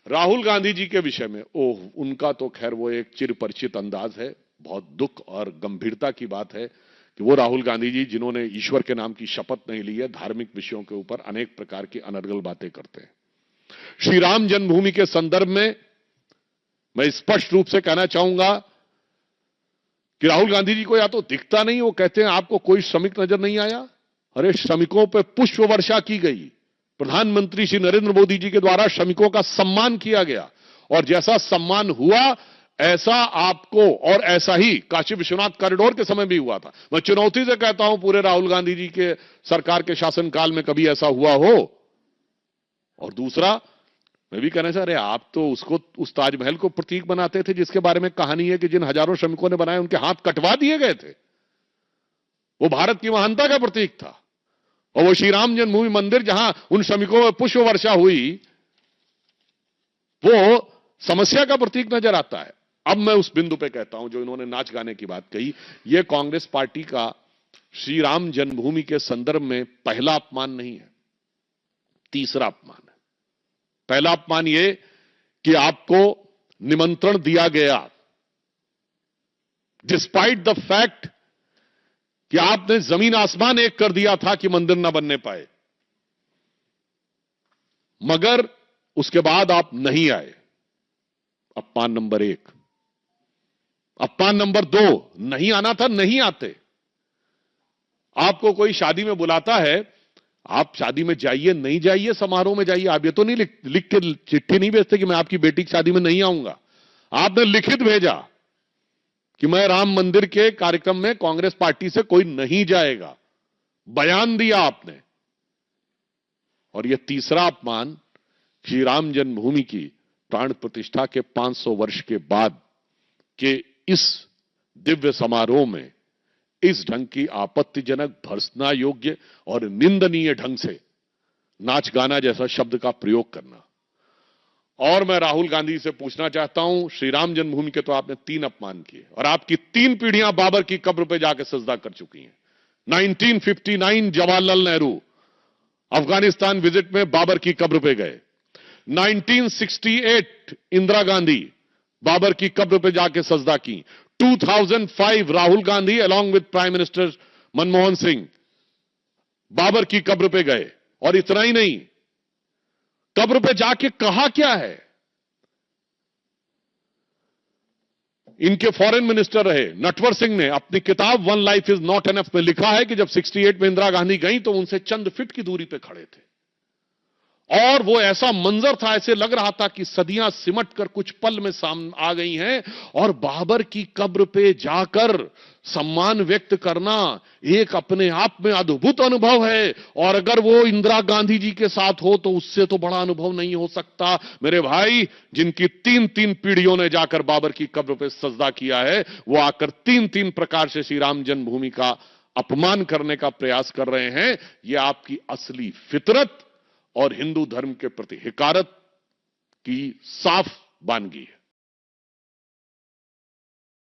राहुल गांधी जी के विषय में उनका तो खैर वो एक चिरपरिचित अंदाज है। बहुत दुख और गंभीरता की बात है कि वो राहुल गांधी जी जिन्होंने ईश्वर के नाम की शपथ नहीं ली है, धार्मिक विषयों के ऊपर अनेक प्रकार की अनर्गल बातें करते हैं। श्री राम जन्मभूमि के संदर्भ में मैं स्पष्ट रूप से कहना चाहूंगा कि राहुल गांधी जी को या तो दिखता नहीं, वो कहते हैं आपको कोई श्रमिक नजर नहीं आया। अरे श्रमिकों पर पुष्प वर्षा की गई, प्रधानमंत्री श्री नरेंद्र मोदी जी के द्वारा श्रमिकों का सम्मान किया गया, और जैसा सम्मान हुआ ऐसा आपको और ऐसा ही काशी विश्वनाथ कॉरिडोर के समय भी हुआ था। मैं चुनौती से कहता हूं पूरे राहुल गांधी जी के सरकार के शासनकाल में कभी ऐसा हुआ हो। और दूसरा मैं भी कहना चाह रहे, आप तो उसको उस ताजमहल को प्रतीक बनाते थे जिसके बारे में कहानी है कि जिन हजारों श्रमिकों ने बनाए उनके हाथ कटवा दिए गए थे। वो भारत की महानता का प्रतीक था। और वो श्री राम जन्मभूमि मंदिर जहां उन श्रमिकों में पुष्प वर्षा हुई, वो समस्या का प्रतीक नजर आता है। अब मैं उस बिंदु पे कहता हूं जो इन्होंने नाच गाने की बात कही, ये कांग्रेस पार्टी का श्री राम जन्मभूमि के संदर्भ में पहला अपमान नहीं है, तीसरा अपमान है। पहला अपमान ये कि आपको निमंत्रण दिया गया डिस्पाइट द फैक्ट कि आपने जमीन आसमान एक कर दिया था कि मंदिर न बनने पाए, मगर उसके बाद आप नहीं आए। अपमान नंबर 1। अपमान नंबर 2, नहीं आना था, नहीं आते। आपको कोई शादी में बुलाता है, आप शादी में जाइए, नहीं जाइए समारोह में जाइए। आप ये तो नहीं लिख के चिट्ठी नहीं भेजते कि मैं आपकी बेटी की शादी में नहीं आऊंगा। आपने लिखित भेजा कि मैं राम मंदिर के कार्यक्रम में कांग्रेस पार्टी से कोई नहीं जाएगा, बयान दिया आपने। और यह तीसरा अपमान श्री राम जन्मभूमि की प्राण प्रतिष्ठा के 500 वर्ष के बाद के इस दिव्य समारोह में इस ढंग की आपत्तिजनक, भर्त्सना योग्य और निंदनीय ढंग से नाच गाना जैसा शब्द का प्रयोग करना। और मैं राहुल गांधी से पूछना चाहता हूं, श्री राम जन्मभूमि के तो आपने 3 अपमान किए और आपकी 3 पीढ़ियां बाबर की कब्र पर जाकर सजदा कर चुकी हैं। 1959 जवाहरलाल नेहरू अफगानिस्तान विजिट में बाबर की कब्र पे गए। 1968 इंदिरा गांधी बाबर की कब्र पे जाके सजदा की। 2005 Rahul Gandhi along with prime minister Manmohan Singh Babur की कब्र पे गए। और इतना ही नहीं, कब्र पे जाके कहा क्या है? इनके फॉरेन मिनिस्टर रहे नटवर सिंह ने अपनी किताब one life is not enough में लिखा है कि जब 68 में इंदिरा गांधी गई तो उनसे चंद फीट की दूरी पे खड़े थे, और वो ऐसा मंजर था, ऐसे लग रहा था कि सदियां सिमट कर कुछ पल में सामने आ गई हैं। और बाबर की कब्र पे जाकर सम्मान व्यक्त करना एक अपने आप में अद्भुत अनुभव है। और अगर वो इंदिरा गांधी जी के साथ हो तो उससे तो बड़ा अनुभव नहीं हो सकता। मेरे भाई, जिनकी 3 पीढ़ियों ने जाकर बाबर की कब्र पे सजदा किया है, वो आकर 3 प्रकार से श्री राम जन्मभूमि का अपमान करने का प्रयास कर रहे हैं। ये आपकी असली फितरत और हिंदू धर्म के प्रति हिकारत की साफ बानगी है।